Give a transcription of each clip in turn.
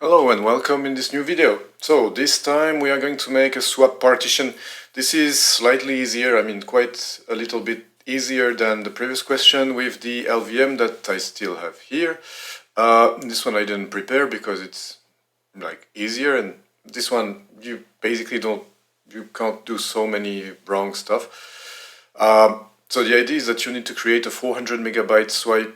Hello and welcome in this new video. So this time we are going to make a swap partition. This is slightly easier, quite a little bit easier than the previous question with the LVM that I still have here. This one I didn't prepare because it's like easier, and this one you basically you can't do so many wrong stuff. So the idea is that you need to create a 400 megabyte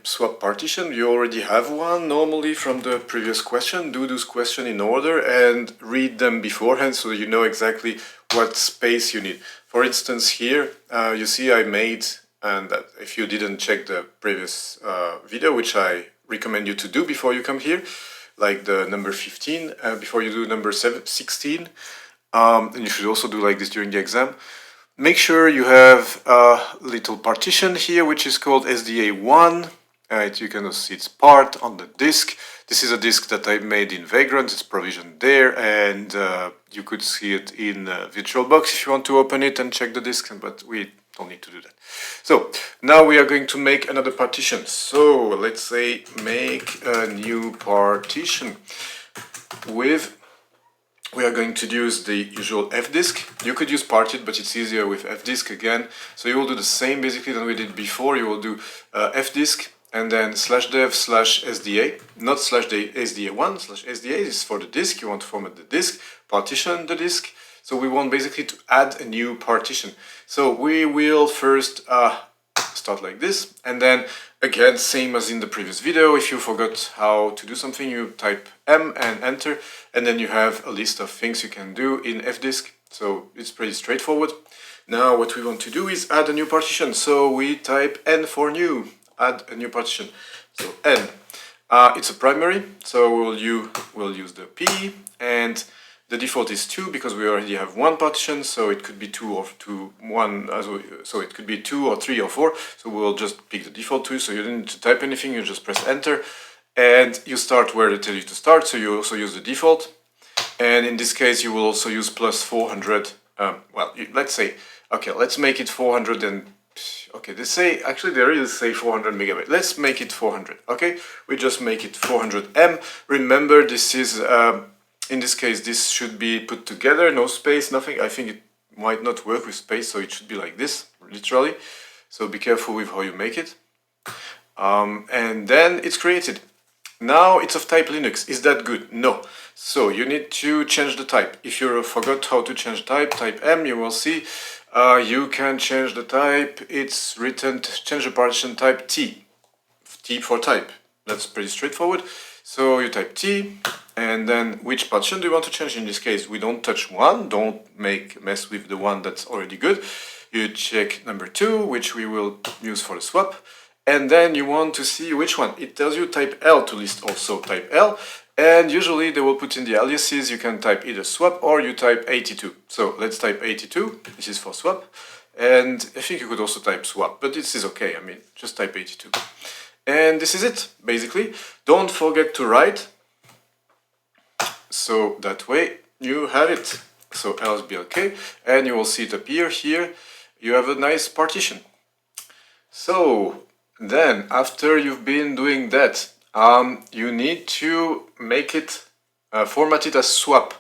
swap partition. You already have one normally from the previous question. Do those questions in order and read them beforehand so you know exactly what space you need. For instance, here you see I made, and that if you didn't check the previous video, which I recommend you to do before you come here, like the number 15 before you do number 16, and you should also do like this during the exam. Make sure you have a little partition here, which is called SDA1. You can see its part on the disk. This is a disk that I made in Vagrant. It's provisioned there, and you could see it in VirtualBox if you want to open it and check the disk, but we don't need to do that. So now we are going to make another partition. So let's say make a new partition with... We are going to use the usual fdisk. You could use Partition, but it's easier with fdisk again. So you will do the same basically than we did before. You will do fdisk and then /dev/sda, not /sda1. /sda is for the disk. You want to format the disk, partition the disk. So we want basically to add a new partition. So we will first start like this, and then again, same as in the previous video, if you forgot how to do something, you type M and enter, and then you have a list of things you can do in fdisk. So it's pretty straightforward. Now what we want to do is add a new partition. So we type N for new, add a new partition. So N, it's a primary, so we'll use the P, and the default is 2 because we already have one partition, so it could be 2 or 1, so it could be 2 or 3 or 4, so we'll just pick the default 2, so you don't need to type anything, you just press enter, and you start where they tell you to start, so you also use the default, and in this case you will also use plus 400, let's say, okay, let's make it 400 and, okay, they say, actually they really say 400 megabyte, let's make it 400, okay, we just make it 400 M, remember this is, in this case, this should be put together, no space, nothing. I think it might not work with space, so it should be like this, literally. So be careful with how you make it. And then it's created. Now it's of type Linux. Is that good? No. So you need to change the type. If you forgot how to change type M, you will see you can change the type. It's written, change the partition type T. T for type. That's pretty straightforward. So you type T, and then which partition do you want to change? In this case, we don't touch one, don't mess with the one that's already good. You check number 2, which we will use for the swap, and then you want to see which one. It tells you type L to list also type L, and usually they will put in the aliases. You can type either swap or you type 82. So let's type 82, this is for swap, and I think you could also type swap, but this is okay, just type 82. And this is it, basically. Don't forget to write, so that way you have it. So else blk, and you will see it appear here. You have a nice partition. So then, after you've been doing that, you need to make it, format it as swap.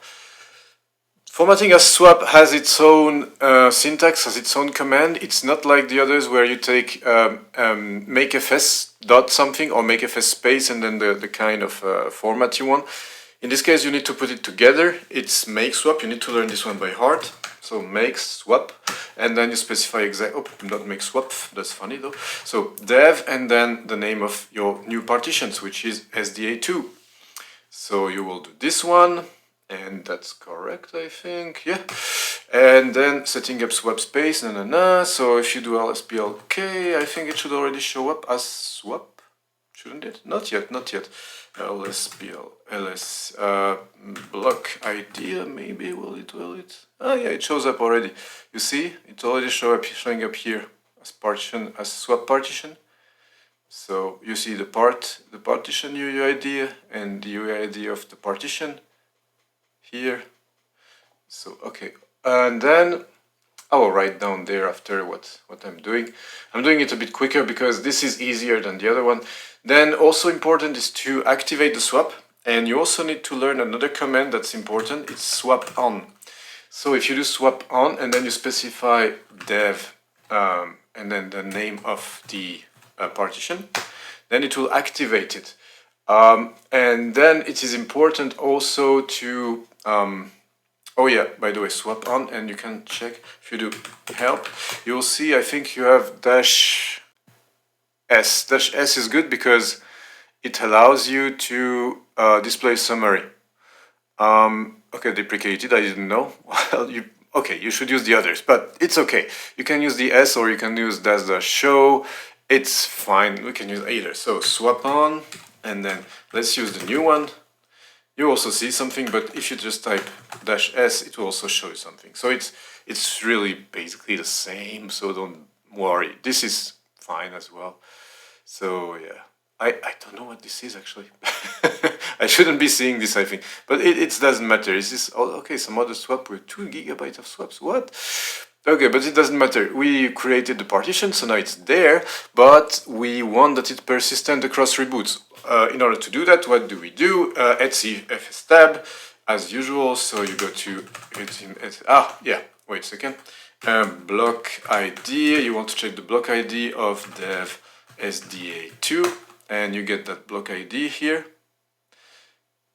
Formatting as swap has its own syntax, has its own command. It's not like the others where you take makefs dot something or makefs space and then the kind of format you want. In this case, you need to put it together. It's mkswap. You need to learn this one by heart. So mkswap, and then you specify not mkswap. That's funny though. So dev, and then the name of your new partitions, which is SDA2. So you will do this one. And that's correct, I think, yeah. And then setting up swap space, so if you do lsblk, I think it should already show up as swap, shouldn't it? Not yet. ls block idea, maybe, will it? Oh yeah, it shows up already. You see, it's already showing up here as partition, as swap partition. So you see the partition UUID and the UUID of the partition here. So okay, and then I will write down there after what I'm doing. I'm doing it a bit quicker because this is easier than the other one. Then also important is to activate the swap, And you also need to learn another command that's important. It's swap on. So if you do swap on and then you specify dev and then the name of the partition, then it will activate it. And then it is important also to, oh yeah, by the way, swap on, and you can check if you do help, you'll see, I think you have dash S. Dash S is good because it allows you to display summary. Okay, deprecated, I didn't know. Well, okay, you should use the others, but it's okay. You can use the S or you can use dash show. It's fine, we can use either. So swap on, and then let's use the new one. You also see something, but if you just type dash S, it will also show you something. So it's really basically the same, so don't worry. This is fine as well. So yeah, I don't know what this is actually. I shouldn't be seeing this, I think, but it doesn't matter. Is this, oh, okay, some other swap with 2 GB of swaps, what? Okay, but it doesn't matter. We created the partition, so now it's there, but we want that it persistent across reboots. In order to do that, what do we do? Etc fstab, as usual. So you go to, wait a second. Block ID, you want to check the block ID of dev SDA2, and you get that block ID here.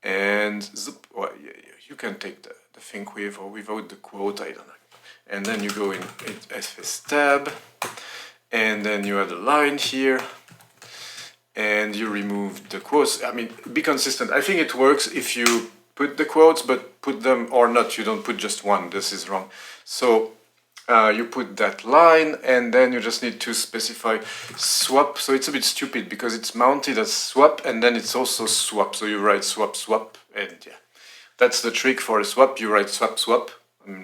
And zip, well, you can take the thing with or without the quote, I don't know. And then you go in fstab, and then you add a line here, and you remove the quotes. I mean, be consistent. I think it works if you put the quotes, but put them or not. You don't put just one. This is wrong. So you put that line, and then you just need to specify swap. So it's a bit stupid because it's mounted as swap, and then it's also swap. So you write swap, swap, and yeah. That's the trick for a swap. You write swap, swap.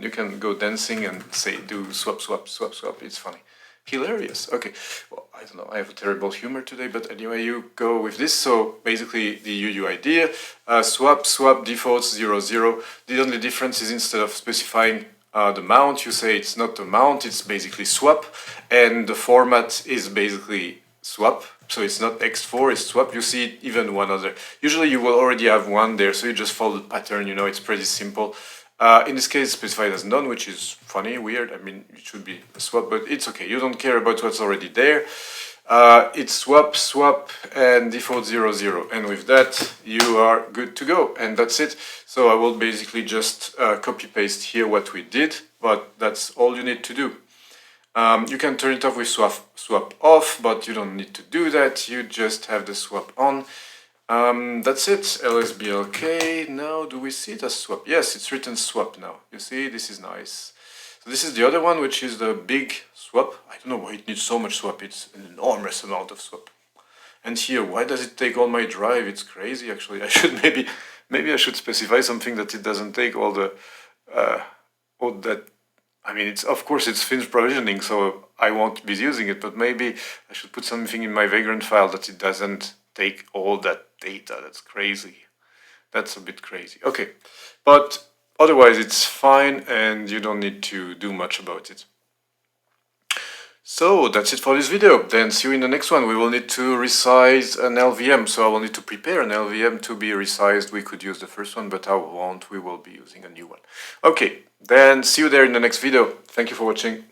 You can go dancing and say do swap, swap, swap, swap. It's funny. Hilarious. Okay. Well, I don't know. I have a terrible humor today, but anyway, you go with this. So basically the UUID, swap, swap, defaults 0, 0. The only difference is instead of specifying the mount, you say it's not a mount, it's basically swap. And the format is basically swap. So it's not X4, it's swap. You see even one other. Usually you will already have one there, so you just follow the pattern, you know, it's pretty simple. In this case, specified as none, which is funny, weird. I mean, it should be a swap, but it's okay. You don't care about what's already there. It's swap, swap, and default 0, 0. And with that, you are good to go. And that's it. So I will basically just copy-paste here what we did, but that's all you need to do. You can turn it off with swap off, but you don't need to do that. You just have the swap on. That's it, lsblk. Now do we see it as swap? Yes, it's written swap now. You see, this is nice. So this is the other one, which is the big swap. I don't know why it needs so much swap. It's an enormous amount of swap. And here, why does it take all my drive? It's crazy, actually. I should maybe I should specify something that it doesn't take all the all that. I mean, it's of course it's finished provisioning, so I won't be using it. But maybe I should put something in my Vagrant file that it doesn't take all that data. That's crazy. That's a bit crazy. Okay, but otherwise it's fine and you don't need to do much about it. So that's it for this video. Then see you in the next one. We will need to resize an LVM. So I will need to prepare an LVM to be resized. We could use the first one, but I won't. We will be using a new one. Okay, then see you there in the next video. Thank you for watching.